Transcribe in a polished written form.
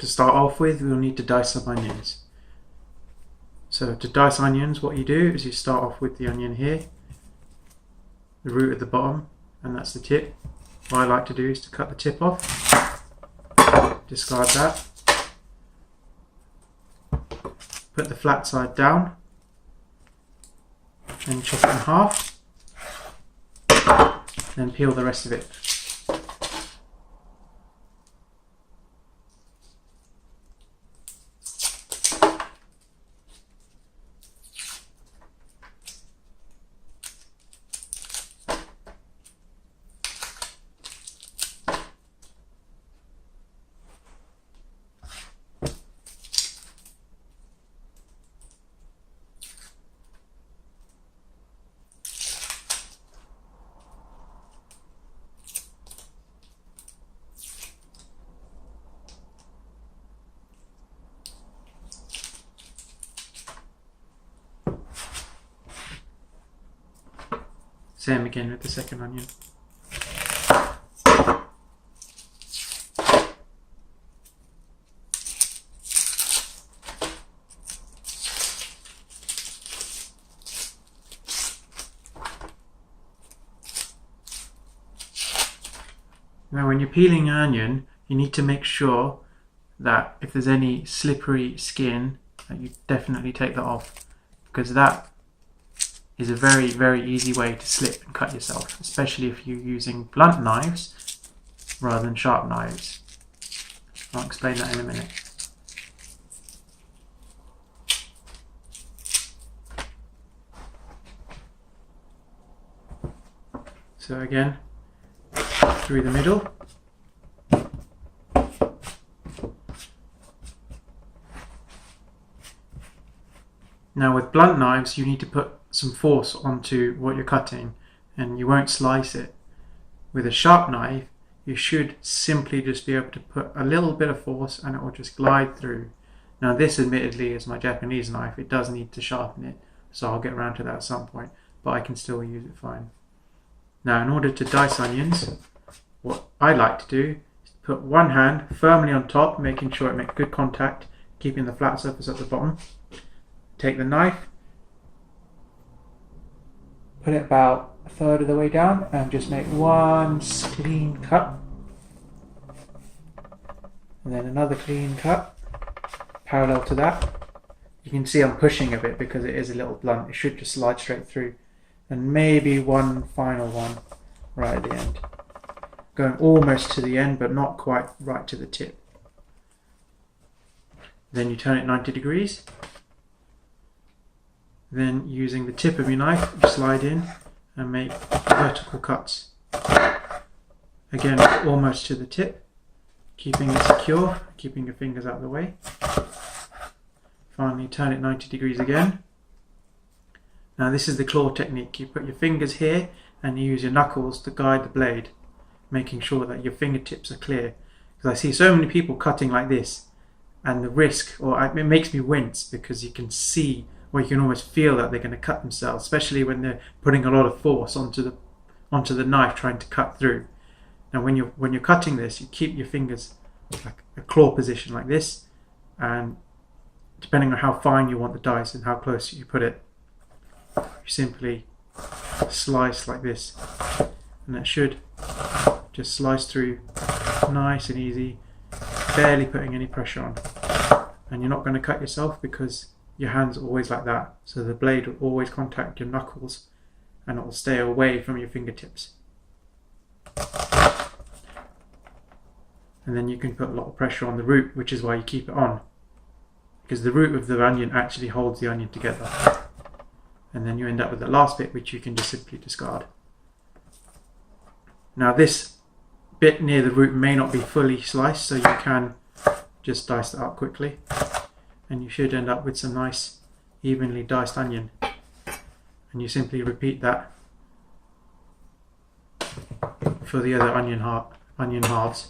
to start off with, we'll need to dice some onions. So to dice onions, what you do is you start off with the onion here, the root at the bottom, and that's the tip. What I like to do is to cut the tip off, discard that, put the flat side down, then chop it in half, then peel the rest of it. Same again with the second onion. Now when you're peeling an onion, you need to make sure that if there's any slippery skin, that you definitely take that off, because that is a very, very easy way to slip and cut yourself, especially if you're using blunt knives rather than sharp knives. I'll explain that in a minute. So again, through the middle. Now with blunt knives, you need to put some force onto what you're cutting, and you won't slice it. With a sharp knife, you should simply just be able to put a little bit of force and it will just glide through. Now this admittedly is my Japanese knife, it does need to sharpen it, so I'll get around to that at some point, but I can still use it fine. Now in order to dice onions, what I like to do is put one hand firmly on top, making sure it makes good contact, keeping the flat surface at the bottom. Take the knife, put it about a third of the way down and just make one clean cut. And then another clean cut parallel to that. You can see I'm pushing a bit because it is a little blunt. It should just slide straight through. And maybe one final one right at the end. Going almost to the end but not quite right to the tip. Then you turn it 90 degrees. Then using the tip of your knife, you slide in and make vertical cuts. Again, almost to the tip, keeping it secure, keeping your fingers out of the way. Finally, turn it 90 degrees again. Now this is the claw technique. You put your fingers here and you use your knuckles to guide the blade, making sure that your fingertips are clear. Because I see so many people cutting like this, and the risk, or it makes me wince because you can see, or you can almost feel that they're going to cut themselves, especially when they're putting a lot of force onto the knife trying to cut through. Now when you're cutting this, you keep your fingers like a claw position like this, and depending on how fine you want the dice and how close you put it, you simply slice like this, and it should just slice through nice and easy, barely putting any pressure on. And you're not going to cut yourself because your hand's always like that, so the blade will always contact your knuckles and it will stay away from your fingertips. And then you can put a lot of pressure on the root, which is why you keep it on, because the root of the onion actually holds the onion together. And then you end up with the last bit, which you can just simply discard. Now this bit near the root may not be fully sliced, so you can just dice that up quickly, and you should end up with some nice evenly diced onion. And you simply repeat that for the other onion halves.